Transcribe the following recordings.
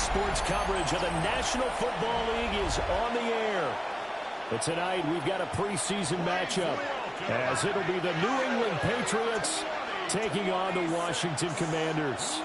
sports coverage of the National Football League is on the air. But tonight we've got a preseason matchup, as it'll be the New England Patriots taking on the Washington Commanders.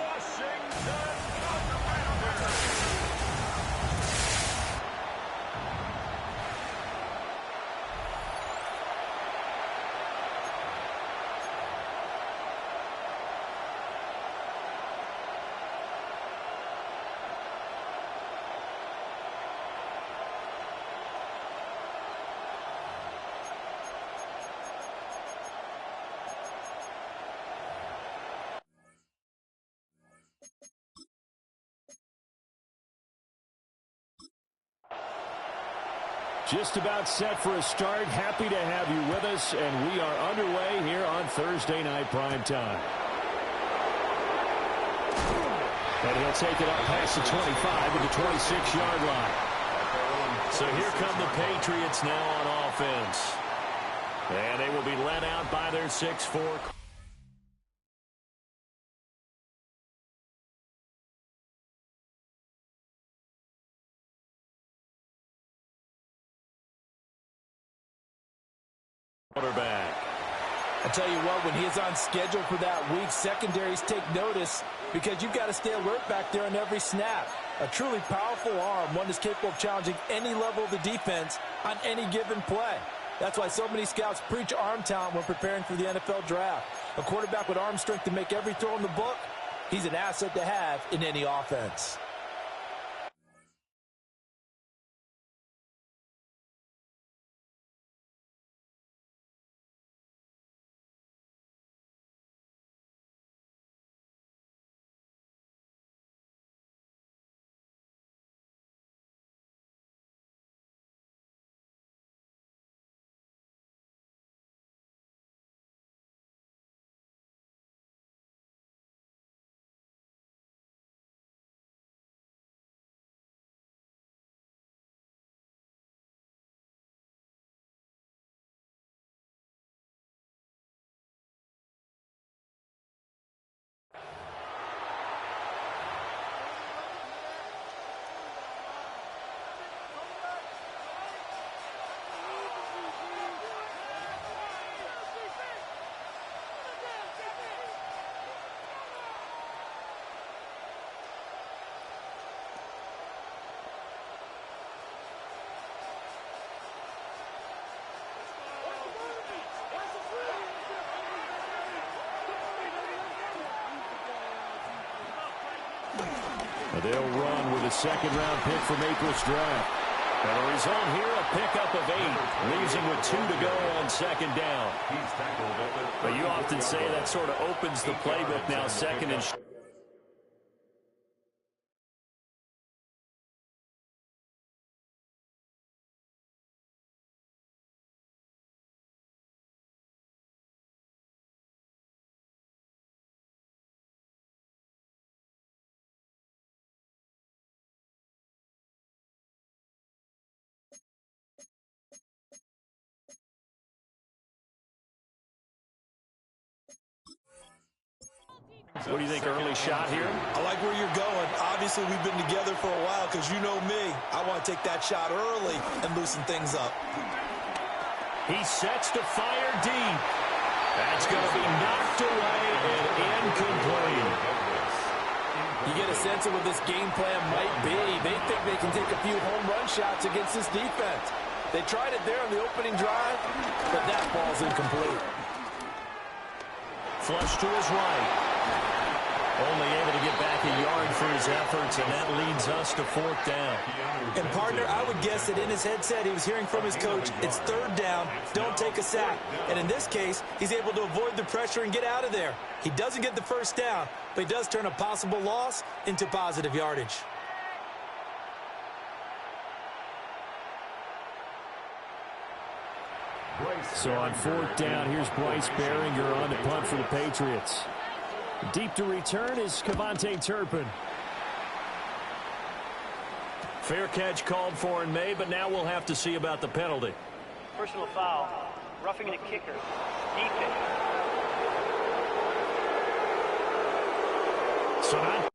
Just about set for a start. Happy to have you with us, and we are underway here on Thursday Night Primetime. And he'll take it up past the 25 to the 26-yard line. So here come the Patriots now on offense. And they will be led out by their 6'4". Quarterback. I tell you what, when he's on schedule for that week, secondaries take notice because you've got to stay alert back there on every snap. A truly powerful arm, one that's capable of challenging any level of the defense on any given play. That's why so many scouts preach arm talent when preparing for the NFL draft. A quarterback with arm strength to make every throw in the book, he's an asset to have in any offense. They'll run with a second-round pick from April's draft. And the result here, a pickup of 8. Leaves him with 2 to go on second down. But you often say that sort of opens the playbook now, second and short. What do you think, early shot here? I like where you're going. Obviously, we've been together for a while because you know me. I want to take that shot early and loosen things up. He sets to fire deep. That's going to be knocked away and incomplete. You get a sense of what this game plan might be. They think they can take a few home run shots against this defense. They tried it there on the opening drive, but that ball's incomplete. Flush to his right. Only able to get back a yard for his efforts, and that leads us to 4th down. And, partner, I would guess that in his headset he was hearing from his coach, it's 3rd down, don't take a sack. And in this case, he's able to avoid the pressure and get out of there. He doesn't get the first down, but he does turn a possible loss into positive yardage. So on 4th down, here's Bryce Behringer on the punt for the Patriots. Deep to return is Kevontae Turpin. Fair catch called for and made, but now we'll have to see about the penalty. Personal foul, roughing the kicker, deep kick. So not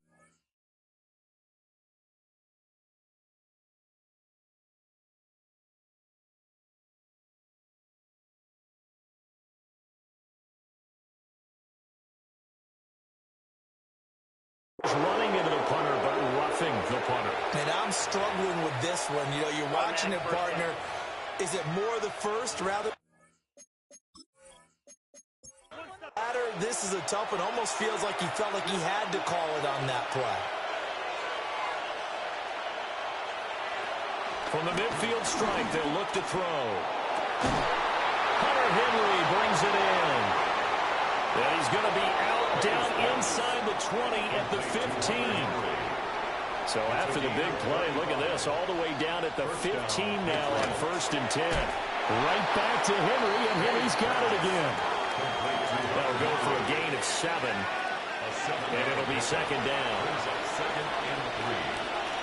Running into the punter, but roughing the punter. And I'm struggling with this one. You know, you're watching it, partner. Is it more the first rather? This is a tough one. Almost feels like he felt like he had to call it on that play. From the midfield strike, they'll look to throw. Hunter Henry brings it in. And he's going to be out down inside the 20 at the 15. So after the big play, look at this, all the way down at the 15 now on 1st and 10. Right back to Henry, and Henry's got it again. That'll go for a gain of 7. And it'll be 2nd down. 2nd and 3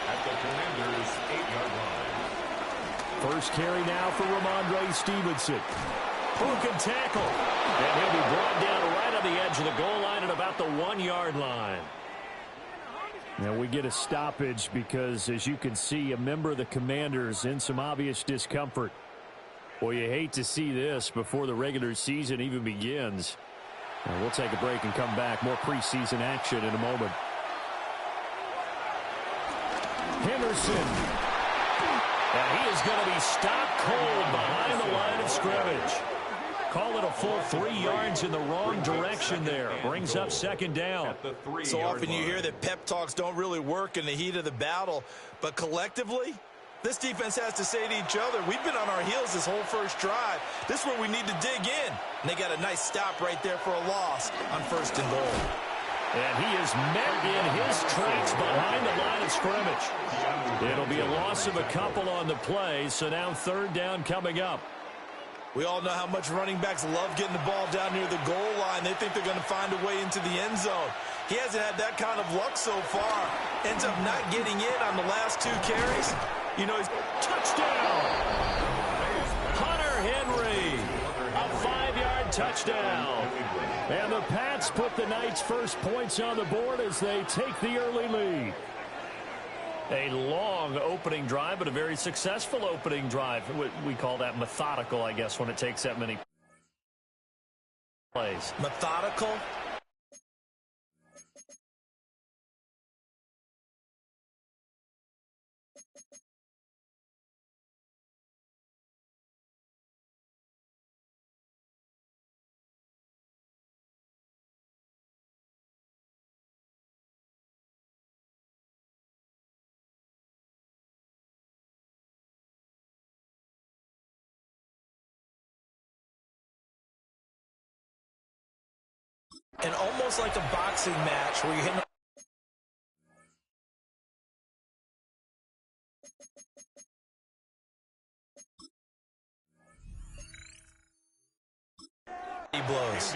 at the Commanders' 8-yard line. First carry now for Ramondre Stevenson. Broken tackle. And he'll be brought down right on the edge of the goal line at about the 1-yard line. Now we get a stoppage because, as you can see, a member of the Commanders in some obvious discomfort. Well, you hate to see this before the regular season even begins. Now we'll take a break and come back. More preseason action in a moment. Henderson. And he is going to be stopped cold behind the line of scrimmage. Call it a full 3 yards in the wrong direction there. Brings up 2nd down. So often you hear that pep talks don't really work in the heat of the battle. But collectively, this defense has to say to each other, we've been on our heels this whole first drive. This is where we need to dig in. And they got a nice stop right there for a loss on 1st and goal. And he is met in his tracks behind the line of scrimmage. It'll be a loss of a couple on the play, so now 3rd down coming up. We all know how much running backs love getting the ball down near the goal line. They think they're going to find a way into the end zone. He hasn't had that kind of luck so far. Ends up not getting in on the last 2 carries. You know, he's touchdown. Hunter Henry, a 5-yard touchdown. And the Pats put the Knights' first points on the board as they take the early lead. A long opening drive, but a very successful opening drive. We call that methodical, I guess, when it takes that many plays. Methodical? And almost like a boxing match where you're hitting blows.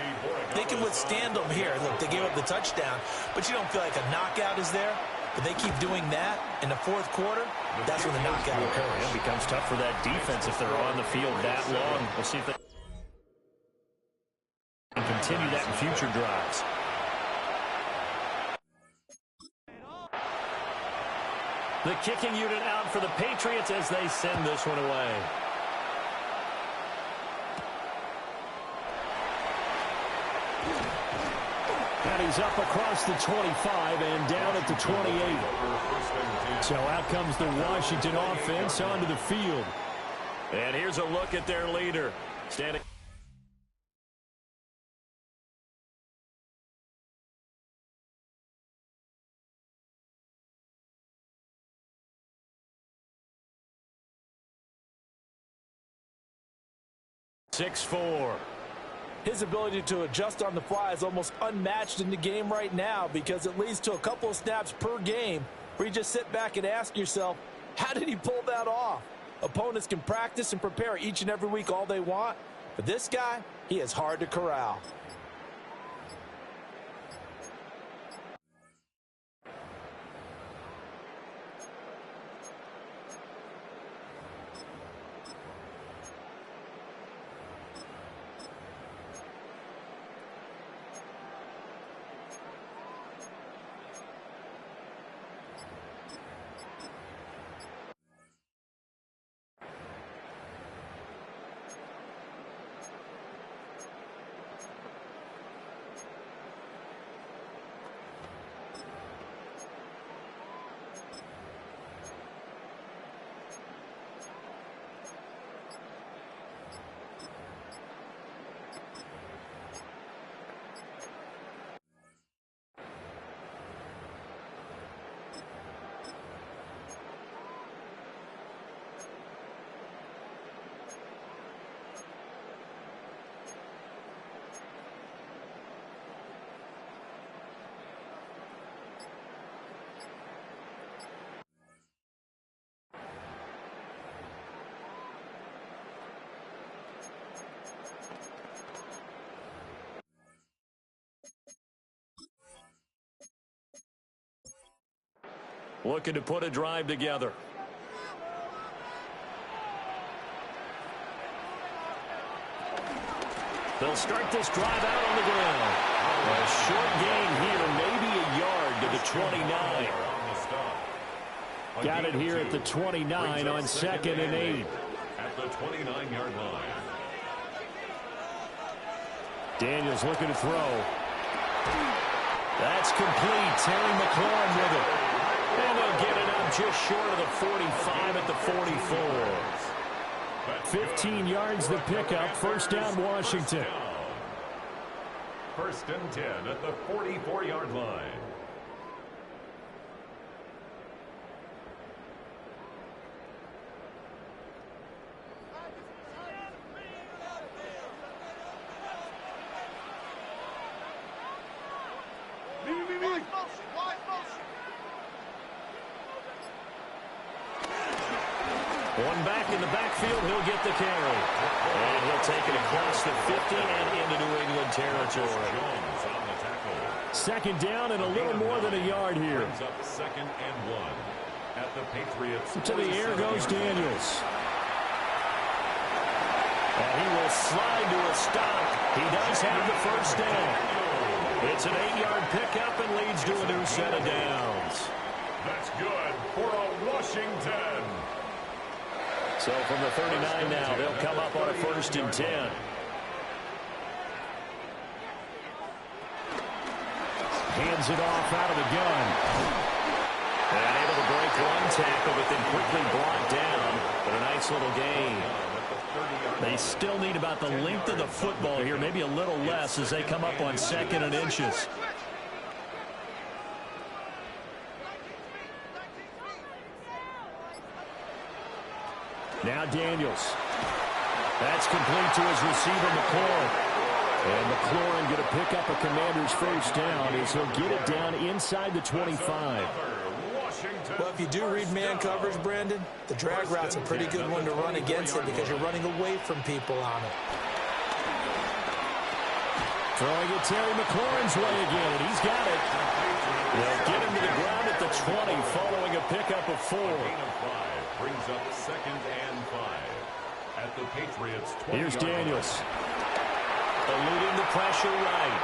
They can withstand them here. Look, they gave up the touchdown, but you don't feel like a knockout is there. But they keep doing that in the 4th quarter. That's when the knockout occurs. It becomes tough for that defense if they're on the field that long. We'll see if they can continue that in future drives. The kicking unit out for the Patriots as they send this one away. And he's up across the 25 and down at the 28. So out comes the Washington offense onto the field. And here's a look at their leader. Standing. His ability to adjust on the fly is almost unmatched in the game right now because it leads to a couple of snaps per game where you just sit back and ask yourself, how did he pull that off? Opponents can practice and prepare each and every week all they want, but this guy, he is hard to corral. looking to put a drive together. They'll start this drive out on the ground. A short gain here, maybe a yard to the 29. Got it here at the 29 on 2nd and 8. At the 29-yard line. Daniels looking to throw. That's complete. Terry McLaurin with it. And they'll get it up just short of the 45 at the 44. 15 yards the pickup. First down, Washington. First and 10 at the 44-yard line. One back in the backfield, he'll get the carry. And he'll take it across the 50 and into New England territory. Second down and a little more than a yard here. Brings up 2nd and 1 at the Patriots. To the air goes Daniels. And he will slide to a stop. He does have the first down. It's an 8-yard pickup and leads to a new set of downs. That's good for a Washington. So from the 39 now, they'll come up on a 1st and 10. Hands it off out of the gun. And able to break one tackle, but then quickly brought down. But a nice little gain. They still need about the length of the football here, maybe a little less as they come up on 2nd and inches. Now Daniels. That's complete to his receiver, McLaurin. And McLaurin going to pick up a Commander's first down as he'll get it down inside the 25. Well, if you do read man coverage, Brandon, the drag route's a pretty good one to run against it because you're running away from people on it. Throwing it Terry McLaurin's way again, and he's got it. They'll get him to the ground at the 20 following a pickup of 4. Brings up 2nd and 5 at the Patriots. Here's Daniels. Eluding the pressure right.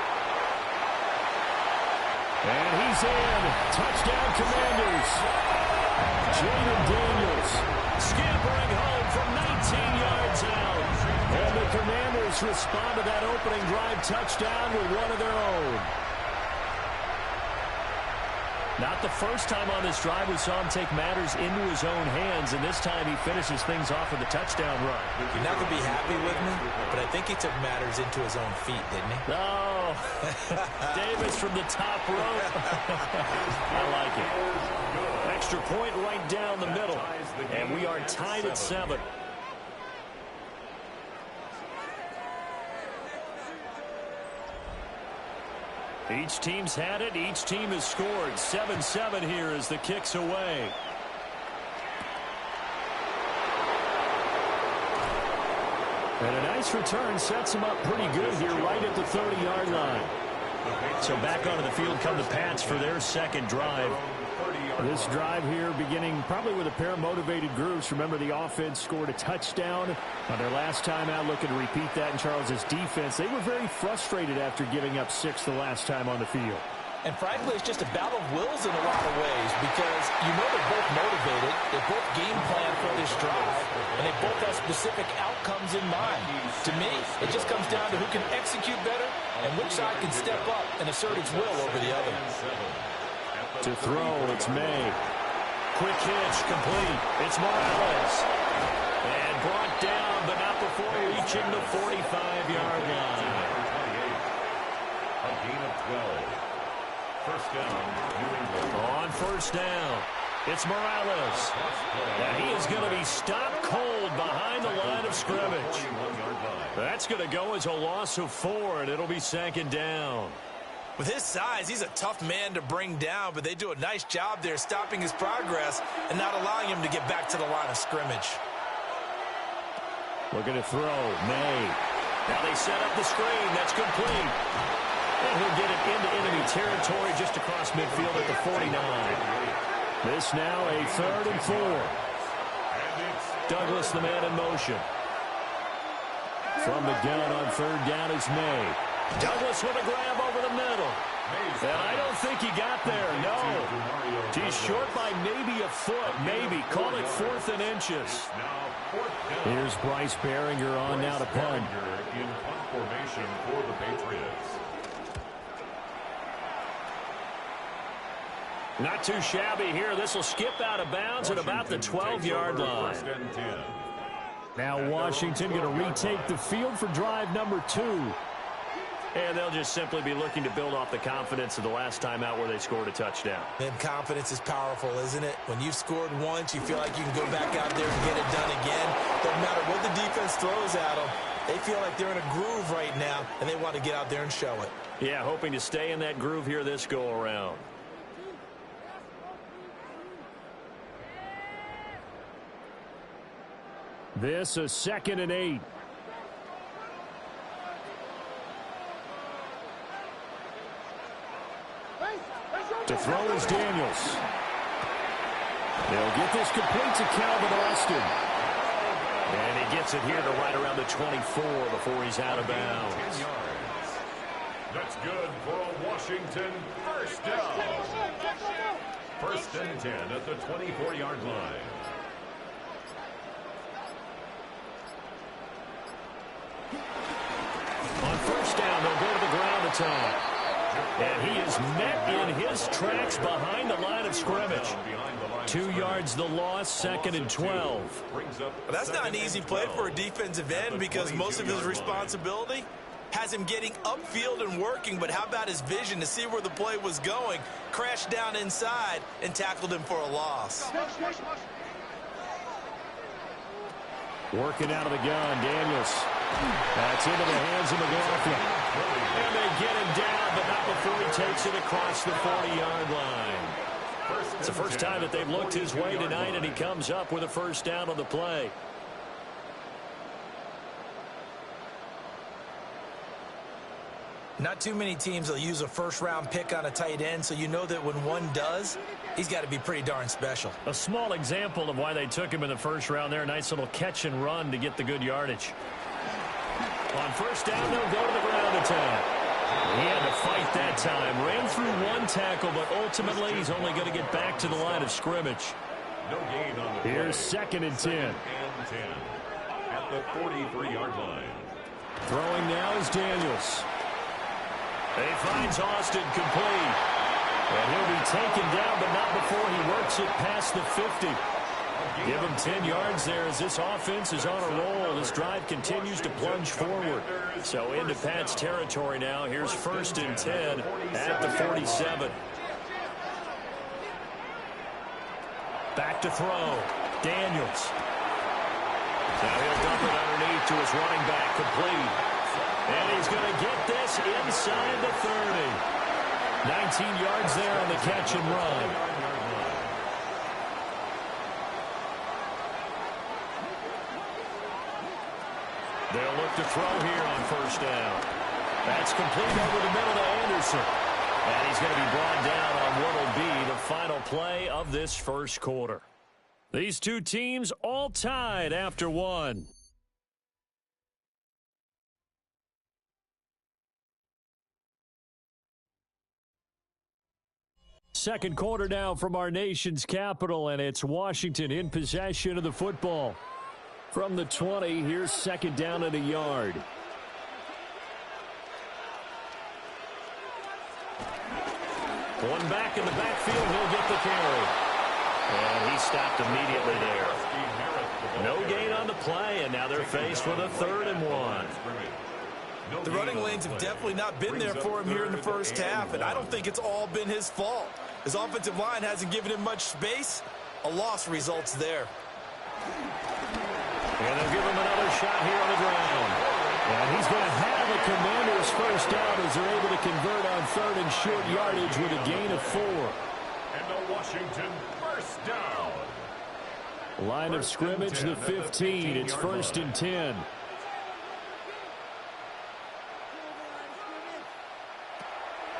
And he's in. Touchdown Commanders. Jaden Daniels scampering home from 19 yards out. And the Commanders respond to that opening drive touchdown with one of their own. Not the first time on this drive we saw him take matters into his own hands, and this time he finishes things off with a touchdown run. You're not going to be happy with me, but I think he took matters into his own feet, didn't he? No. Davis from the top rope. I like it. Extra point right down the middle, and we are tied at 7. Each team's had it. Each team has scored. 7-7 here as the kick's away. And a nice return sets them up pretty good here right at the 30-yard line. So back onto the field come the Pats for their second drive. This drive here beginning probably with a pair of motivated groups. Remember, the offense scored a touchdown on their last time out, looking to repeat that in Charles's defense. They were very frustrated after giving up 6 the last time on the field. And frankly, it's just a battle of wills in a lot of ways because you know they're both motivated, they both game plan for this drive, and they both have specific outcomes in mind. To me, it just comes down to who can execute better and which side can step up and assert its will over the other. To throw, it's May. Quick hitch, complete. It's Morales. And brought down, but not before reaching the 45-yard line. A gain of 12. First down, New England. On first down, it's Morales. And he is going to be stopped cold behind the line of scrimmage. That's going to go as a loss of 4, and it'll be 2nd down. With his size, he's a tough man to bring down, but they do a nice job there stopping his progress and not allowing him to get back to the line of scrimmage. Looking to throw, May. Now they set up the screen. That's complete. And he'll get it into enemy territory just across midfield at the 49. This now a 3rd and 4. Douglas, the man in motion. From the gun on 3rd down is May. Douglas with a grab over the middle. And I don't think he got there, no. He's short by maybe a foot, maybe. Call it 4th and inches. Here's Bryce Behringer on now to punt. In punt formation for the Patriots. Not too shabby here. This will skip out of bounds at about the 12-yard line. Now Washington going to retake the field for drive number 2. And they'll just simply be looking to build off the confidence of the last time out where they scored a touchdown. And confidence is powerful, isn't it? When you've scored once, you feel like you can go back out there and get it done again. Doesn't matter what the defense throws at them. They feel like they're in a groove right now, and they want to get out there and show it. Yeah, hoping to stay in that groove here this go-around. This a 2nd and 8. To throw is Daniels. They'll get this complete to Calvin Austin. And he gets it here to right around the 24 before he's out of bounds. That's good for a Washington first down. 1st and 10 at the 24-yard line. On 1st down, they'll go to the ground attack. And he is met in his tracks behind the line of scrimmage. 2 yards the loss, 2nd and 12. Well, that's not an easy play for a defensive end because most of his responsibility has him getting upfield and working, but how about his vision to see where the play was going, crashed down inside, and tackled him for a loss. Working out of the gun, Daniels. That's into the hands of McLaughlin. And they get him down, but not before he takes it across the 40-yard line. It's the first time that they've looked his way tonight, and he comes up with a 1st down on the play. Not too many teams will use a 1st-round pick on a tight end, so you know that when one does, he's got to be pretty darn special. A small example of why they took him in the 1st round there. A nice little catch and run to get the good yardage. On 1st down, they'll go to the ground attack. He had to fight that time. Ran through 1 tackle, but ultimately he's only going to get back to the line of scrimmage. No gain on the play. Here's 2nd and 10. 2nd and 10 at the 43-yard line. Throwing now is Daniels. He finds Austin complete. And he'll be taken down, but not before he works it past the 50. Give him 10 yards there as this offense is on a roll. This drive continues to plunge forward. So into Pat's territory now. Here's 1st and 10 at the 47. Back to throw. Daniels. Now he'll dump it underneath to his running back, complete. And he's going to get this inside the 30. 19 yards there on the catch and run. They'll look to throw here on 1st down. That's complete over the middle to Anderson. And he's going to be brought down on what will be the final play of this 1st quarter. These two teams all tied after 1. Second quarter now from our nation's capital, and it's Washington in possession of the football. From the 20, here's 2nd down and a yard. One back in the backfield, he'll get the carry. And he stopped immediately there. No gain on the play, and now they're faced with a 3rd and 1. The running lanes have definitely not been there for him here in the 1st half, and I don't think it's all been his fault. His offensive line hasn't given him much space. A loss results there. And they'll give him another shot here on the ground. And he's going to have a Commanders 1st down as they're able to convert on 3rd and short yardage with a gain of 4. And the Washington 1st down. Line of scrimmage, the 15. It's 1st and 10.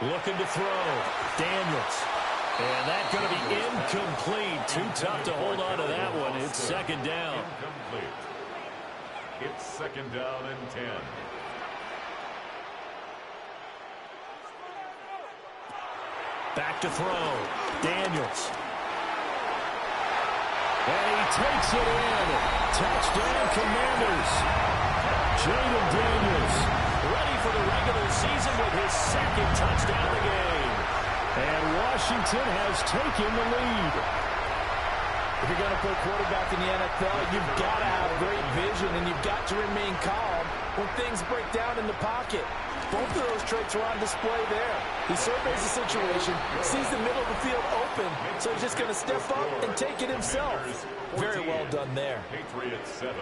Looking to throw. Daniels. And that's going to be incomplete. Too tough to hold on to that one. It's second down. Incomplete. It's second down and 10. Back to throw. Daniels. And he takes it in. Touchdown, Commanders. Jaden Daniels ready for the regular season with his second touchdown of the game. And Washington has taken the lead. If you're going to play quarterback in the NFL, you've got to have great vision, and you've got to remain calm when things break down in the pocket. Both of those traits are on display there. He surveys the situation, sees the middle of the field open, so he's just going to step up and take it himself. Very well done there. Patriots 7.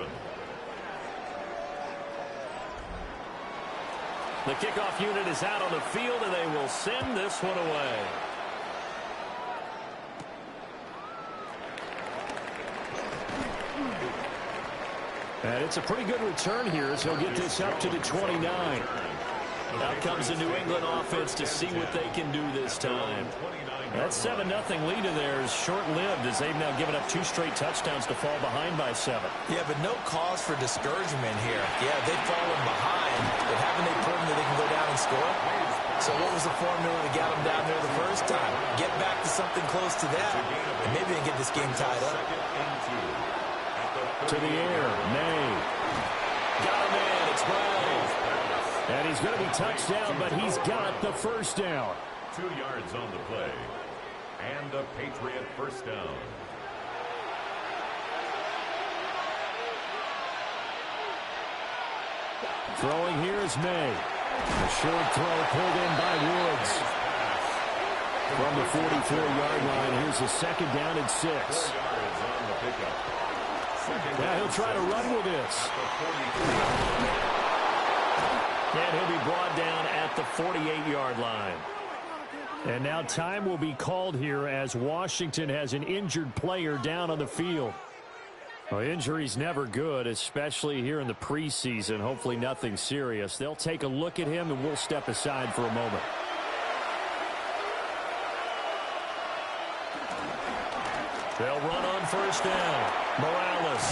The kickoff unit is out on the field, and they will send this one away. And it's a pretty good return here as he'll get this up to the 29. Out comes the New England offense to see what they can do this time. That 7-0 lead of theirs short-lived as they've now given up 2 straight touchdowns to fall behind by 7. Yeah, but no cause for discouragement here. Yeah, they've fallen behind, but haven't they proven that they can go down and score? So what was the formula to get them down there the first time? Get back to something close to that, and maybe they can get this game tied up. To the air, May. Got a man, it's Brown. And he's going to be touched down, but he's got the first down. 2 yards on the play. And a Patriot first down. Throwing here is May. A short throw pulled in by Woods. From the 44-yard line, here's a second down and 6. 4 yards on the pickup. Yeah, he'll try to run with this. And he'll be brought down at the 48-yard line. And now time will be called here as Washington has an injured player down on the field. Well, injury's never good, especially here in the preseason. Hopefully nothing serious. They'll take a look at him, and we'll step aside for a moment. They'll run on first down. Morales.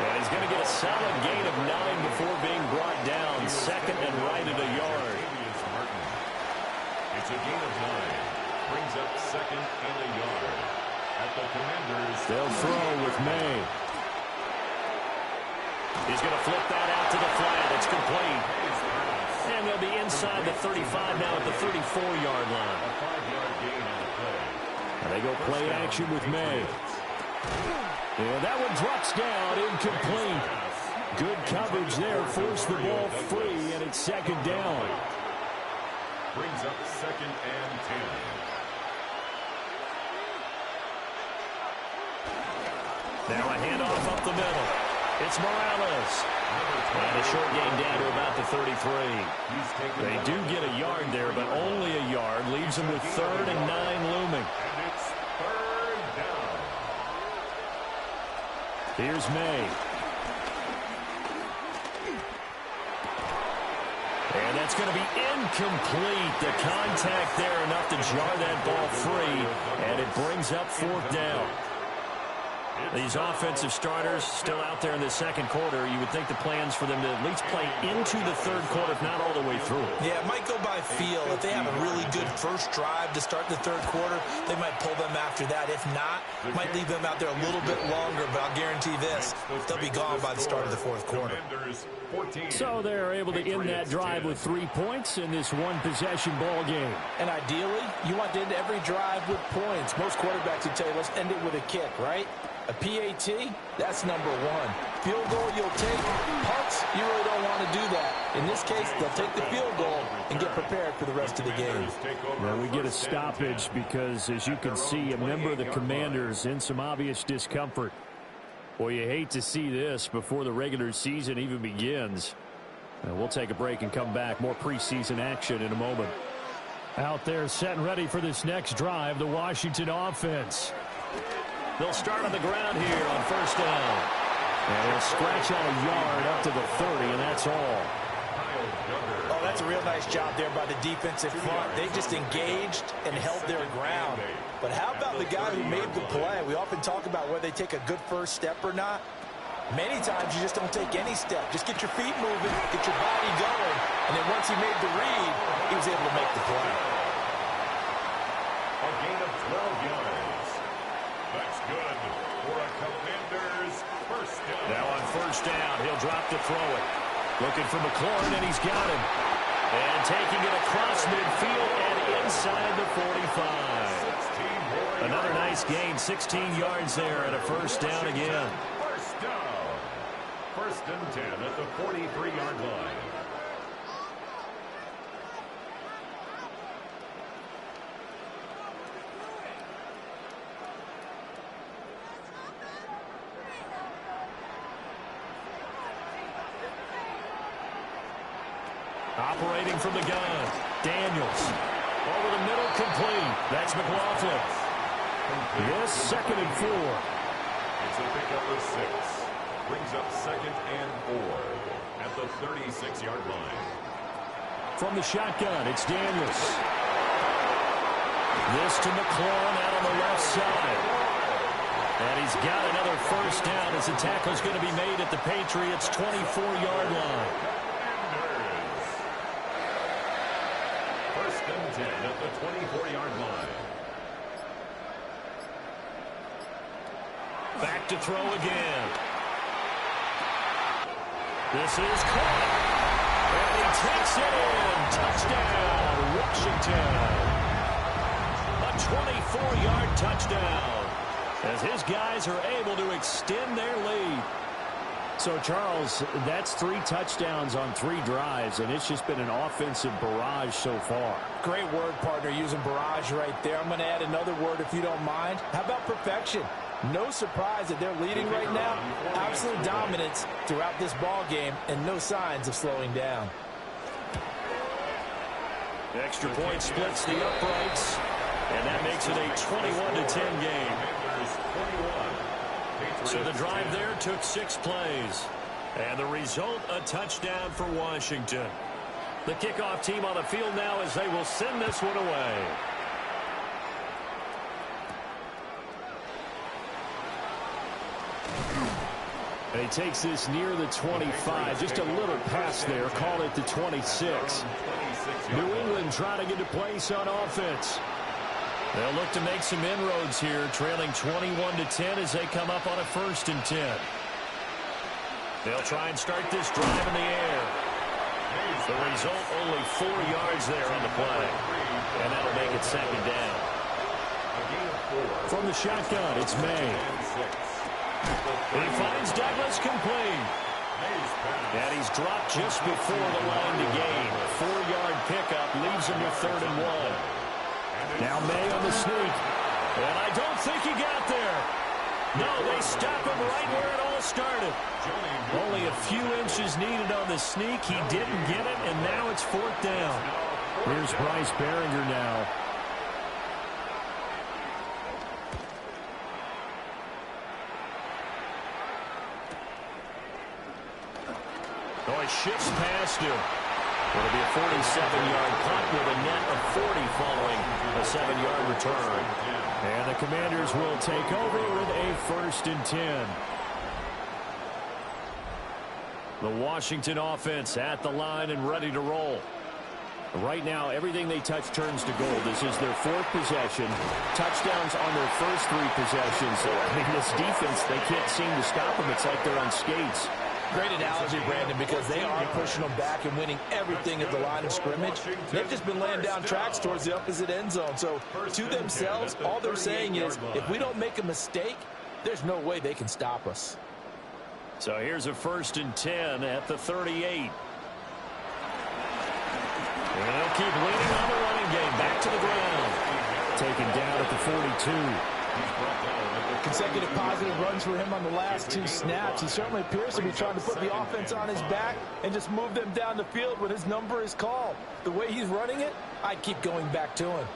And he's going to get a solid gain of 9 before being brought down. Second and right at a yard. It's a gain of 9. Brings up second and a yard. At the Commanders. They'll throw with May. He's going to flip that out to the flat. It's complete. And they'll be inside the 35 now at the 34-yard line. A 5-yard gain on the play. And they go play action with May. And that one drops down, incomplete. Good coverage there, forced the ball free, and it's second down. Brings up second and 10. Now a handoff up the middle. It's Morales. And a short gain down to about the 33. They do get a yard there, but only a yard. Leaves them with 3rd and 9 looming. And it's 3rd down. Here's May. And that's going to be incomplete. The contact there enough to jar that ball free. And it brings up 4th down. These offensive starters still out there in the second quarter. You would think the plans for them to at least play into the third quarter, if not all the way through. Yeah, it might go by feel. If they have a really good first drive to start the third quarter, they might pull them after that. If not, might leave them out there a little bit longer, but I'll guarantee this, they'll be gone by the start of the fourth quarter. So they're able to end that drive with 3 points in this one-possession ball game. And ideally, you want to end every drive with points. Most quarterbacks would tell you, let's end it with a kick, right? A PAT, that's number 1. Field goal you'll take. Punts, you really don't want to do that. In this case, they'll take the field goal and get prepared for the rest of the game. Well, we get a stoppage because, as you can see, a member of the Commanders in some obvious discomfort. Well, you hate to see this before the regular season even begins. And we'll take a break and come back. More preseason action in a moment. Out there set and ready for this next drive, the Washington offense. They'll start on the ground here on first down. And they'll scratch out a yard up to the 30, and that's all. Oh, that's a real nice job there by the defensive front. They just engaged and held their ground. But how about the guy who made the play? We often talk about whether they take a good first step or not. Many times you just don't take any step. Just get your feet moving, get your body going, and then once he made the read, he was able to make the play. A gain of 12 yards. That's good for a Commanders first down. Now on first down, he'll drop to throw it. Looking for McLaurin, and he's got him. And taking it across midfield and inside the 45. Another nice gain, 16 yards there, and a first down again. First down. First and 10 at the 43-yard line. Operating from the gun, Daniels. Over the middle, complete. That's McLaughlin. Yes, 2nd and 4. It's a pickup of 6. Brings up 2nd and 4 at the 36-yard line. From the shotgun, it's Daniels. This to McLaurin out on the left side. And he's got another first down as the tackle's going to be made at the Patriots' 24-yard line. First and 10 at the 24-yard line. Back to throw again. This is caught. And he takes it in. Touchdown, Washington. A 24-yard touchdown as his guys are able to extend their lead. So, Charles, that's 3 touchdowns on 3 drives, and it's just been an offensive barrage so far. Great word, partner, using barrage right there. I'm going to add another word if you don't mind. How about perfection? No surprise that they're leading right now. Absolute dominance throughout this ball game and no signs of slowing down. The extra point splits the uprights, and that makes it a 21-10 game. So the drive there took 6 plays. And the result, a touchdown for Washington. The kickoff team on the field now as they will send this one away. And he takes this near the 25. Just a little pass there. Call it the 26. New England trying to get a place on offense. They'll look to make some inroads here, trailing 21-10 as they come up on a 1st and 10. They'll try and start this drive in the air. The result, only 4 yards there on the play. And that'll make it 2nd down. From the shotgun, it's May. He finds Douglas complete. And he's dropped just before the line to gain. 4-yard pickup leaves him with 3rd and 1. Now May on the sneak. And I don't think he got there. No, they stop him right where it all started. Only a few inches needed on the sneak. He didn't get it, and now it's 4th down. Here's Bryce Behringer now. Oh, he shifts past him. It'll be a 47-yard punt with a net of 40 following a 7-yard return. And the Commanders will take over with a 1st and 10. The Washington offense at the line and ready to roll. Right now, everything they touch turns to gold. This is their 4th possession. Touchdowns on their first 3 possessions. I mean, this defense, they can't seem to stop them. It's like they're on skates. Great analogy, Brandon, because they are pushing them back and winning everything at the line of scrimmage. They've just been laying down tracks towards the opposite end zone. So to themselves, all they're saying is, if we don't make a mistake, there's no way they can stop us. So here's a 1st and 10 at the 38. And they'll keep leaning on the running game. Back to the ground. Taken down at the 42. Consecutive positive runs for him on the last 2 snaps. He certainly appears to be trying to put the offense on his back and just move them down the field when his number is called. The way he's running it, I'd keep going back to him.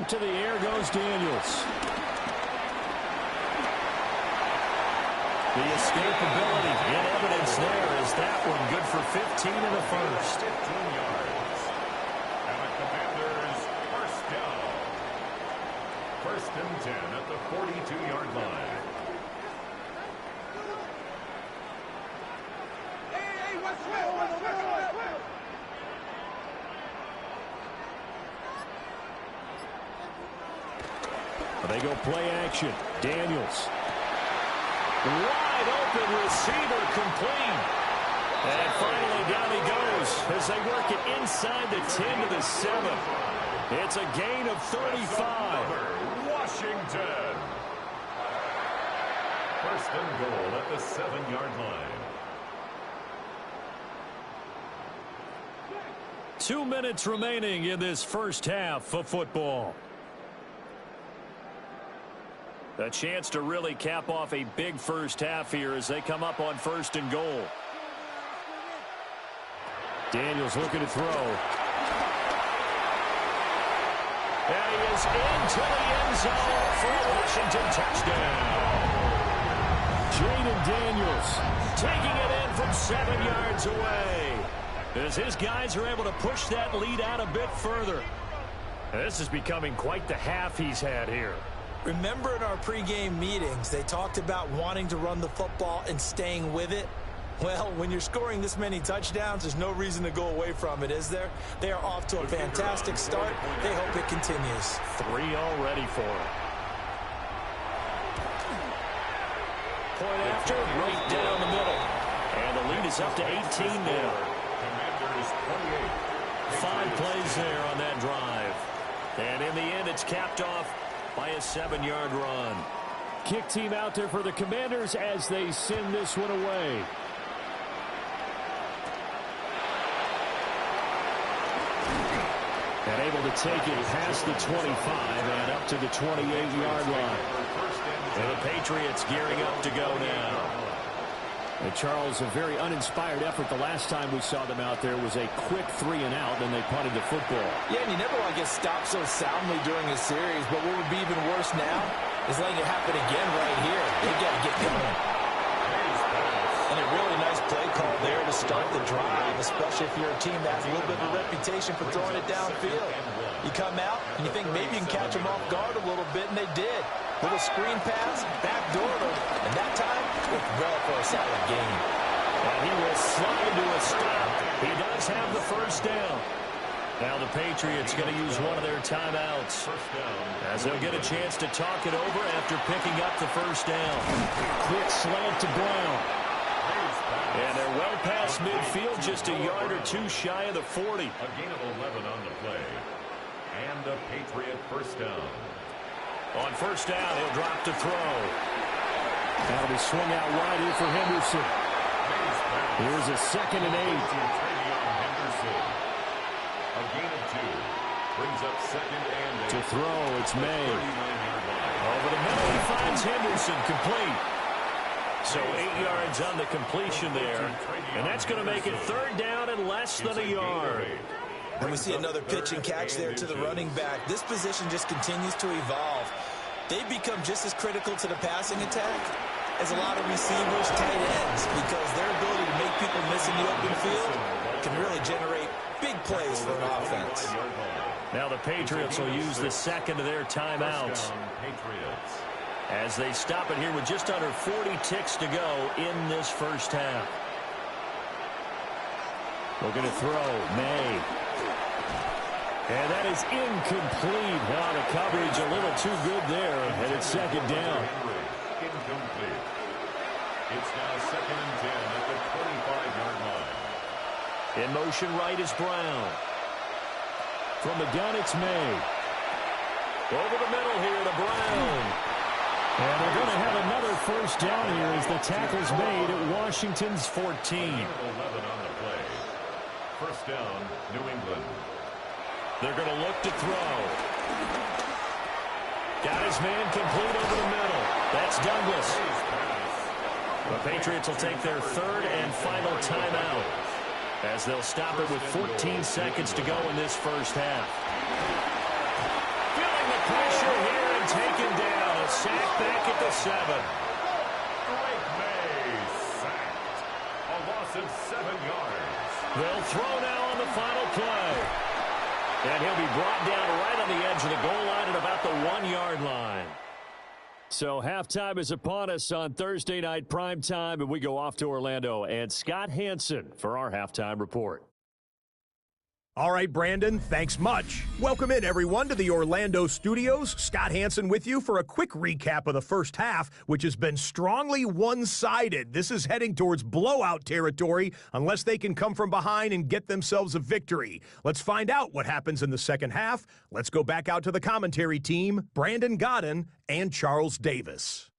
To the air goes Daniels. The escapability in evidence there is that one good for 15 in the first. 15 yards. And the Commanders first down. First and 10 at the 42-yard line. They go play action. Daniels. Wide open receiver complete. And finally down he goes as they work it inside the 10 to the 7. It's a gain of 35. Washington. First and goal at the 7-yard line. 2 minutes remaining in this first half of football. A chance to really cap off a big first half here as they come up on first and goal. Daniels looking to throw. And he is into the end zone for a Washington touchdown. Jaden Daniels taking it in from 7 yards away as his guys are able to push that lead out a bit further. This is becoming quite the half he's had here. Remember in our pregame meetings, they talked about wanting to run the football and staying with it? Well, when you're scoring this many touchdowns, there's no reason to go away from it, is there? They are off to a fantastic start. They hope it continues. 3 already for him. Point after, right down the middle. And the lead is up to 18 now. 5 plays there on that drive. And in the end, it's capped off by a 7-yard run. Kick team out there for the Commanders as they send this one away. And able to take it past the 25 and up to the 28-yard line. And the Patriots gearing up to go now. And Charles, a very uninspired effort the last time we saw them out there was a quick 3 and out, and they punted the football. Yeah, and you never want to get stopped so soundly during a series, but what would be even worse now is letting it happen again right here. They got to get going. And a really nice play call there to start the drive, especially if you're a team that has a little bit of a reputation for throwing it downfield. You come out and you think maybe you can catch them off guard a little bit, and they did. Little screen pass, backdoor them, and that time, it's well for a solid gain. And he will slide to a stop. He does have the first down. Now the Patriots going to use one of their timeouts as they'll get a chance to talk it over after picking up the first down. Quick slant to Brown. And they're well past midfield, just a yard or 2 shy of the 40. A gain of 11 on the play. And a Patriot first down. On first down, he'll drop to throw. That'll be swung out wide here for Henderson. Here's a 2nd and 8. A gain of 2. Brings up 2nd and 8. To throw, it's May. Over the middle, he finds Henderson complete. So 8 yards on the completion there. And that's going to make it 3rd down and less than a yard. And we see another pitch and catch there to the running back. This position just continues to evolve. They become just as critical to the passing attack as a lot of receivers, tight ends, because their ability to make people miss in the open field can really generate big plays for an offense. Now the Patriots will use the 2nd of their timeouts as they stop it here with just under 40 ticks to go in this first half. Looking to throw, May. And that is incomplete. Wow, the coverage a little too good there, and it's 2nd down. Incomplete. It's now 2nd and 10 at the 25-yard line. In motion right is Brown. From the gun, it's May. Over the middle here to Brown. And they're going to have another first down here as the tackle's made at Washington's 14. 11 on the play. First down, New England. They're going to look to throw. Got his man complete over the middle. That's Douglas. The Patriots will take their 3rd and final timeout as they'll stop it with 14 seconds to go in this first half. Feeling the pressure here and taken down. A sack back at the 7. Drake May sacked. A loss loss of 7 yards. They'll throw now on the final play. And he'll be brought down right on the edge of the goal line at about the 1-yard line. So halftime is upon us on Thursday night primetime, and we go off to Orlando. And Scott Hansen for our halftime report. All right, Brandon, thanks much. Welcome in, everyone, to the Orlando studios. Scott Hansen with you for a quick recap of the first half, which has been strongly one-sided. This is heading towards blowout territory unless they can come from behind and get themselves a victory. Let's find out what happens in the second half. Let's go back out to the commentary team, Brandon Godden and Charles Davis.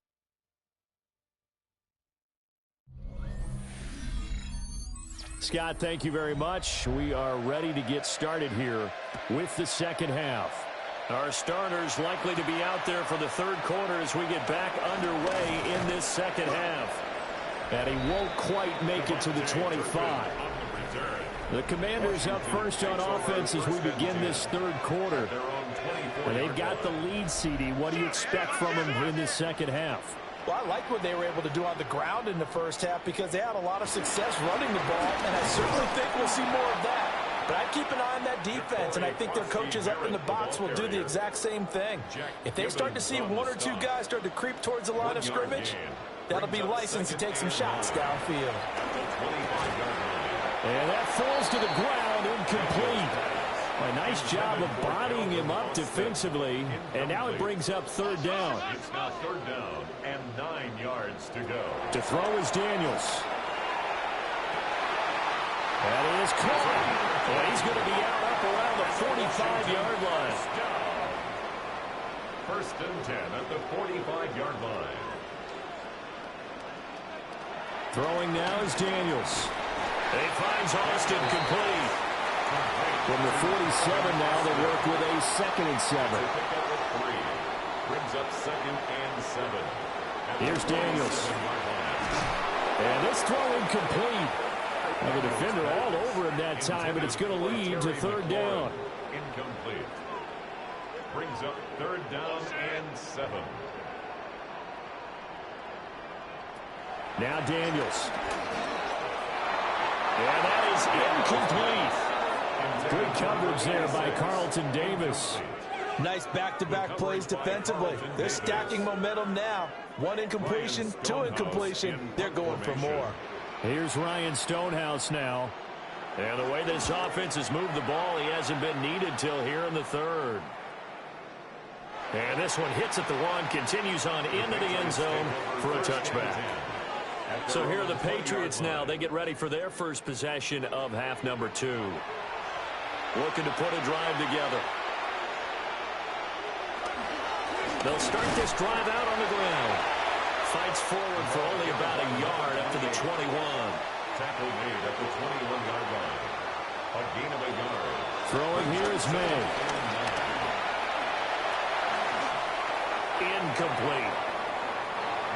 Scott, thank you very much. We are ready to get started here with the second half. Our starters likely to be out there for the third quarter as we get back underway in this second half. And he won't quite make it to the 25. The Commanders up first on offense as we begin this third quarter. And they've got the lead, CD. What do you expect from them in this second half? Well, I like what they were able to do on the ground in the first half because they had a lot of success running the ball, and I certainly think we'll see more of that. But I keep an eye on that defense, and I think their coaches up in the box will do the exact same thing. If they start to see 1 or 2 guys start to creep towards the line of scrimmage, that'll be licensed to take some shots downfield. And that falls to the ground, incomplete. A nice job of bodying him up defensively, and now it brings up third down. It's now third down and 9 yards to go. To throw is Daniels. That is caught. And he's going to be out up around the 45-yard line. First and 10 at the 45-yard line. Throwing now is Daniels. He finds Austin complete. From the 47 now, they work with a 2nd and 7. Brings up 2nd and 7. Here's Daniels. And this throw incomplete. Now the defender all over him that time, but it's going to lead to third down. Incomplete. Brings up third down and 7. Now Daniels. And that is incomplete. Good coverage there by Carlton Davis. Nice back-to-back plays defensively. They're stacking momentum now. 1 incompletion, 2 incompletion. They're going for more. Here's Ryan Stonehouse now. And the way this offense has moved the ball, he hasn't been needed till here in the third. And this one hits at the 1, continues on into the end zone for a touchback. So here are the Patriots now. They get ready for their first possession of half number 2. Looking to put a drive together. They'll start this drive out on the ground. Fights forward for only about a yard up to the 21. Tackle made at the 21-yard line. A gain of a yard. Throwing here is May. Incomplete.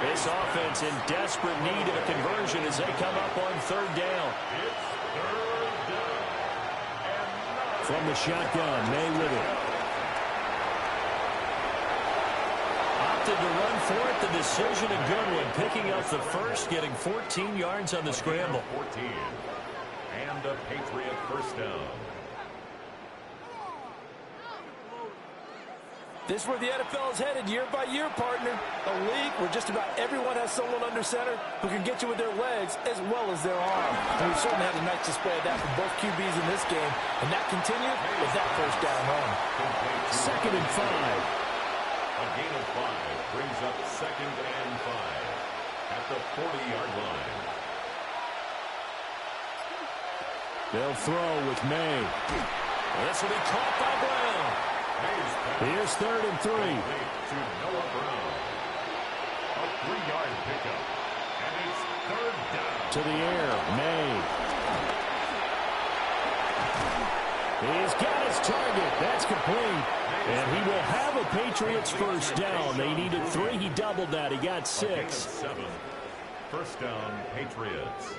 This offense in desperate need of a conversion as they come up on third down. It's third down. From the shotgun, May with it. Opted to run for it. The decision a good one. Picking up the first, getting 14 yards on the scramble. 14. And a Patriot first down. This is where the NFL is headed year by year, partner. A league where just about everyone has someone under center who can get you with their legs as well as their arm. And we've certainly had a nice display of that from both QBs in this game. And that continued with that first down run. 2nd and 5. A gain of 5 brings up 2nd and 5 at the 40-yard line. They'll throw with May. This will be caught by Brown. Here's 3rd and 3. To Noah Brown. A 3-yard pickup. And it's third down. To the air, May. He's got his target. That's complete. And he will have a Patriots first down. They needed 3. He doubled that. He got 6. 7. First down, Patriots.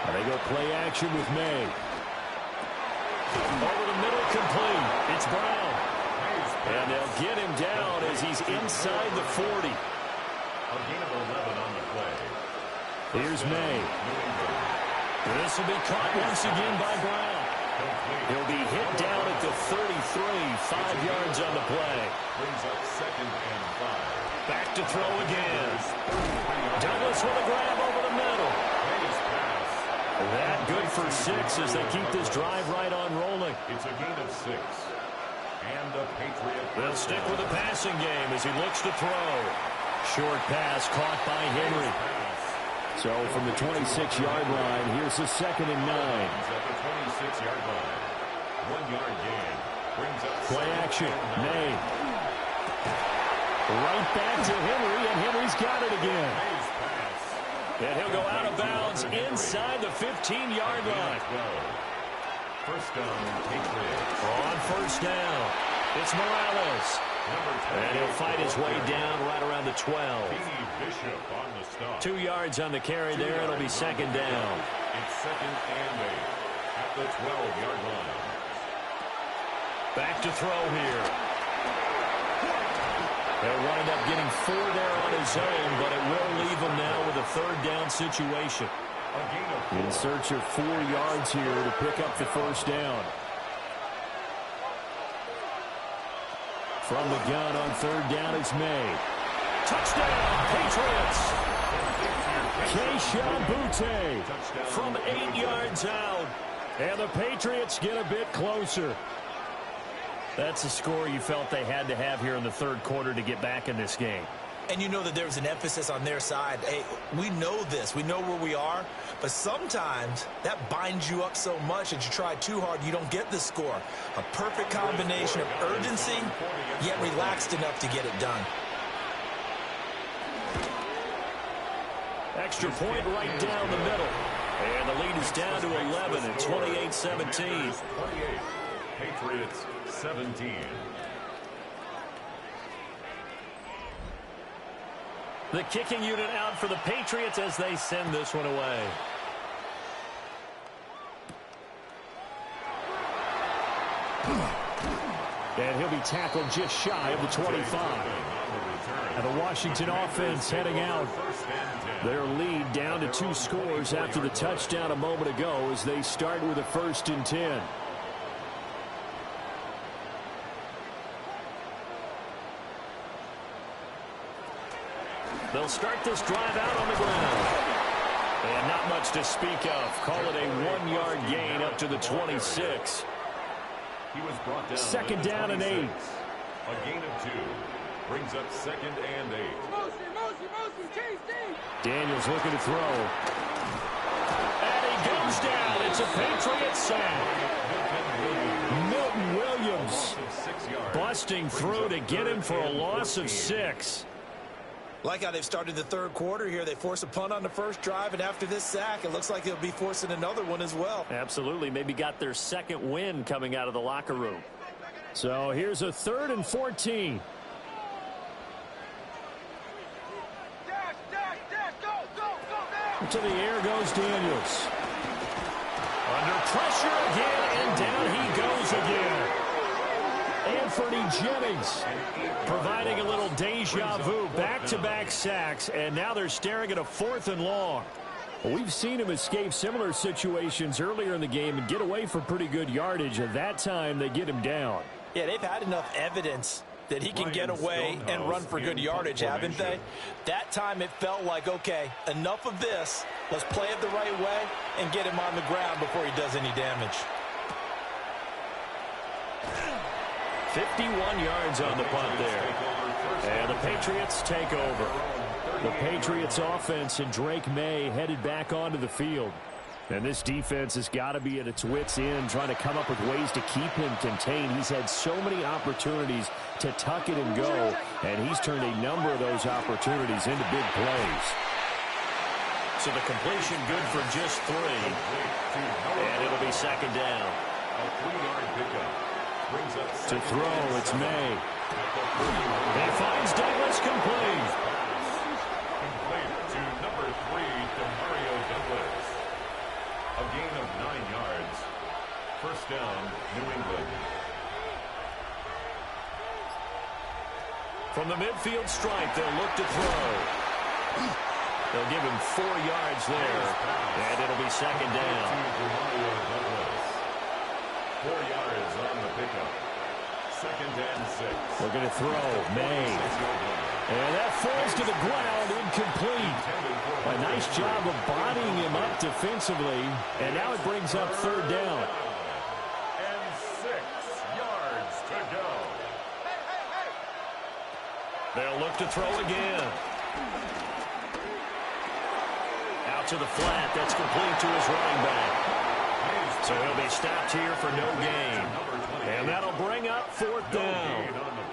And they go play action with May. Over the middle, complete. It's Brown. And they'll get him down as he's inside the 40. A gain of 11 on the play. Here's May. This will be caught once again by Brown. He'll be hit down at the 33, 5 yards on the play. Brings up 2nd and 5. Back to throw again. Douglas with a grab over the middle. That good for 6 as they keep this drive right on rolling. It's a gain of 6. And the Patriots. They'll stick with the passing game as he looks to throw. Short pass caught by Henry. So from the 26-yard line, here's the 2nd and 9. At the 26-yard line. 1-yard gain. Brings up play action. May. Right back to Henry, and Henry's got it again. And he'll go out of bounds inside the 15-yard line. First down, Patriots. On first down, it's Morales. And he'll fight his way down right around the 12. Bishop on the stop. 2 yards on the carry there. It'll be second down. It's 2nd and 8 at the 12-yard line. Back to throw here. They'll wind up getting 4 there on his own, but it will leave him now with a 3rd down situation. In search of 4 yards here to pick up the first down. From the gun on 3rd down, it's May. Touchdown, Patriots! Keyshawn Boutte from 8 yards out. And the Patriots get a bit closer. That's a score you felt they had to have here in the 3rd quarter to get back in this game. And you know that there was an emphasis on their side. Hey, we know this. We know where we are. But sometimes that binds you up so much that you try too hard, you don't get the score. A perfect combination of urgency, yet relaxed enough to get it done. Extra point right down the middle. And the lead is down to 11 at 28-17. Patriots 17. The kicking unit out for the Patriots as they send this one away. And he'll be tackled just shy of the 25. And the Washington offense heading out. Their lead down to 2 scores after the touchdown a moment ago as they start with a 1st and 10. They'll start this drive out on the ground. And not much to speak of. Call it a 1-yard gain up to the 26. He was brought down. 2nd down and 8. A gain of 2. Brings up 2nd and 8. Daniels looking to throw. And he goes down. It's a Patriot sack. Milton Williams busting through to get him for a loss of 6. Like how they've started the 3rd quarter here. They force a punt on the first drive, and after this sack, it looks like they'll be forcing another one as well. Absolutely. Maybe got their 2nd win coming out of the locker room. So here's a 3rd and 14. To the air goes Daniels. Under pressure again, and down he goes again. Anthony Jennings providing a little deja vu, back-to-back sacks, and now they're staring at a 4th and long. We've seen him escape similar situations earlier in the game and get away for pretty good yardage. At that time, they get him down. Yeah, they've had enough evidence that he can get away and run for good yardage, haven't they? That time it felt like, okay, enough of this. Let's play it the right way and get him on the ground before he does any damage. 51 yards on the punt there. And the Patriots take over. The Patriots offense and Drake May headed back onto the field. And this defense has got to be at its wits' end, trying to come up with ways to keep him contained. He's had so many opportunities to tuck it and go, and he's turned a number of those opportunities into big plays. So the completion good for just 3. And it'll be 2nd down. A 3-yard pickup. Brings up to throw, it's May. He finds Douglas complete. Complete to number 3, Demario Douglas. First down, New England. From the midfield stripe, they'll look to throw. They'll give him 4 yards there, and it'll be second down. 4 yards on the pickup. Second and 6. We're going to throw. May. And that falls to the ground, incomplete. A nice job of bodying him up defensively, and now it brings up third down. And 6 yards to go. They'll look to throw again. Out to the flat. That's complete to his running back. So he'll be stopped here for no gain. And that'll bring up fourth down.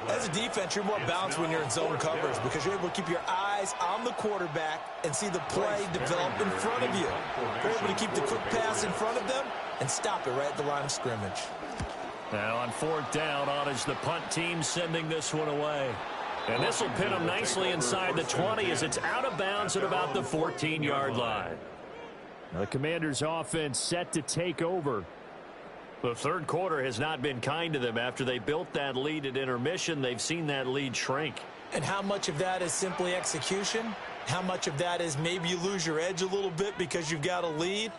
As a defense, you're more balanced when you're in zone coverage because you're able to keep your eyes on the quarterback and see the play develop in front of you. You're able to keep the quick pass in front of them and stop it right at the line of scrimmage. Now on fourth down, on is the punt team sending this one away. And this will pin them nicely inside the 20 as it's out of bounds at about the 14-yard line. Now the Commanders' offense set to take over. The third quarter has not been kind to them. After they built that lead at intermission, they've seen that lead shrink. And how much of that is simply execution? How much of that is maybe you lose your edge a little bit because you've got a lead?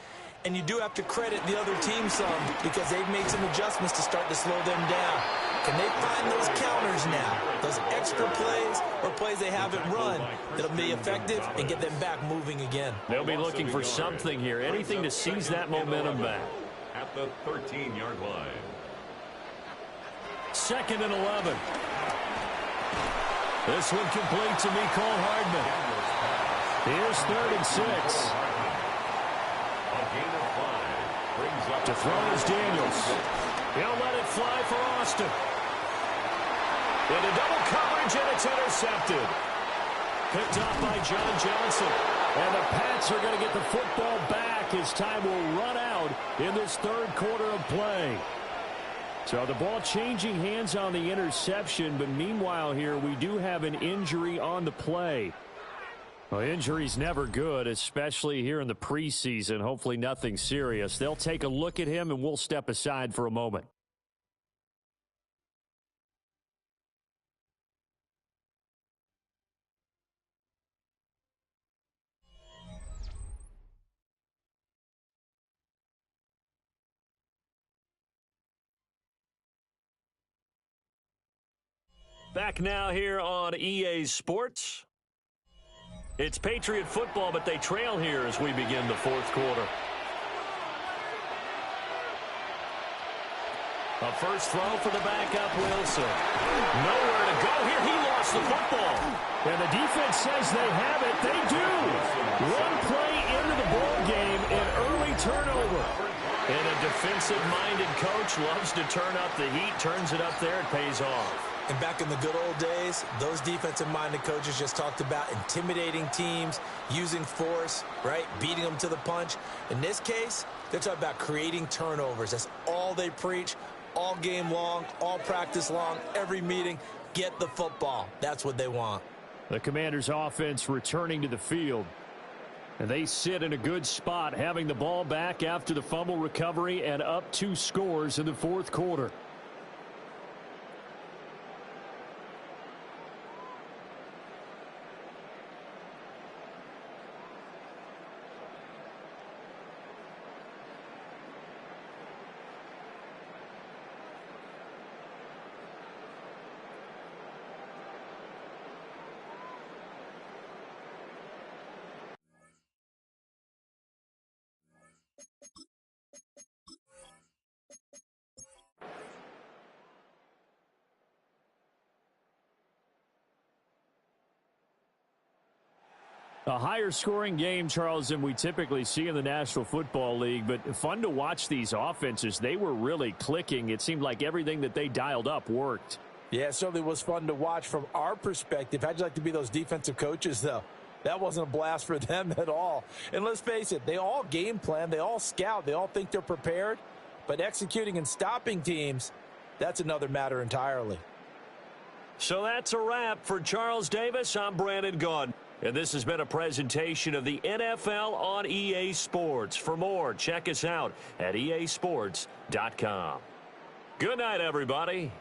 And you do have to credit the other team some because they've made some adjustments to start to slow them down. Can they find those counters now, those extra plays or plays they haven't run that'll be effective and get them back moving again? They'll be looking for something here, anything to seize that momentum back. At the 13-yard line. Second and 11. This one complete to Mecole Hardman. Here's third and 6. A gain of 5. Brings up To throw is Daniels. He'll let it fly for Austin. Into double coverage, and it's intercepted. Picked off by John Johnson. And the Pats are going to get the football back as time will run out in this third quarter of play. So the ball changing hands on the interception, but meanwhile here we do have an injury on the play. Well, injury's never good, especially here in the preseason. Hopefully nothing serious. They'll take a look at him, and we'll step aside for a moment. Back now here on EA Sports. It's Patriot football, but they trail here as we begin the fourth quarter. A first throw for the backup, Wilson. Nowhere to go here. He lost the football. And the defense says they have it. They do. One play into the ball game, an early turnover. And a defensive-minded coach loves to turn up the heat, turns it up there, it pays off. And back in the good old days, those defensive-minded coaches just talked about intimidating teams, using force, right, beating them to the punch. In this case, they're talking about creating turnovers. That's all they preach, all game long, all practice long, every meeting. Get the football. That's what they want. The Commanders' offense returning to the field. And they sit in a good spot, having the ball back after the fumble recovery and up 2 scores in the fourth quarter. A higher scoring game, Charles, than we typically see in the National Football League, but fun to watch these offenses. They were really clicking. It seemed like everything that they dialed up worked. Yeah, it certainly was fun to watch from our perspective. How'd you like to be those defensive coaches, though? That wasn't a blast for them at all. And let's face it, they all game plan, they all scout, they all think they're prepared, but executing and stopping teams, that's another matter entirely. So that's a wrap for Charles Davis. I'm Brandon Gaudin. And this has been a presentation of the NFL on EA Sports. For more, check us out at easports.com. Good night, everybody.